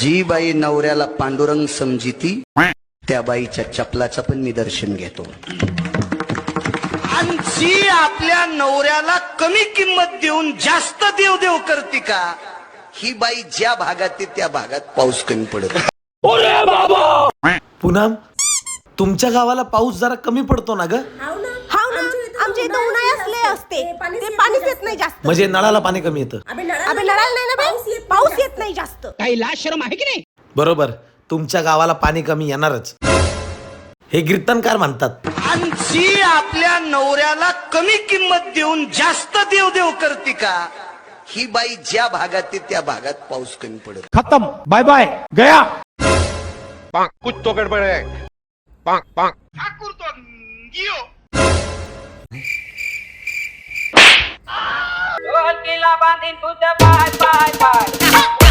जी बाई नवऱ्याला पांडुरंग समजिती त्या बाईच्या चपलाचं पण मी दर्शन घेतो. आणि जी आपल्या नवऱ्याला कमी किंमत देऊन जास्त देव करते का, ही बाई ज्या भागात आहे त्या भागात पाऊस कमी पडत. पूनम, तुमच्या गावाला पाऊस जरा कमी पडतो ना ग? आमच्या इथं उन्हाळ्यात लय असते, ते पाणीच येत नाही जास्त. म्हणजे नळाला पाणी कमी येतं? अबे नळाला नाही ना बाई, पाऊस येत नाही जास्त. काही लाज शरम आहे की नाही? बरोबर, तुमच्या गावाला पाणी कमी येणारच, हे कीर्तनकार म्हणतात. आणि जी आपल्या नवऱ्याला कमी किंमत देऊन जास्त देव करते का, ही बाई ज्या भागात आहे त्या भागात पाऊस कमी पडत. खत्म, बाय बाय, गया. कुछ तो गड़बड़ है. ठाकुर तो गियो. ढोल किला बांधीन तुझं पाय पाय पाय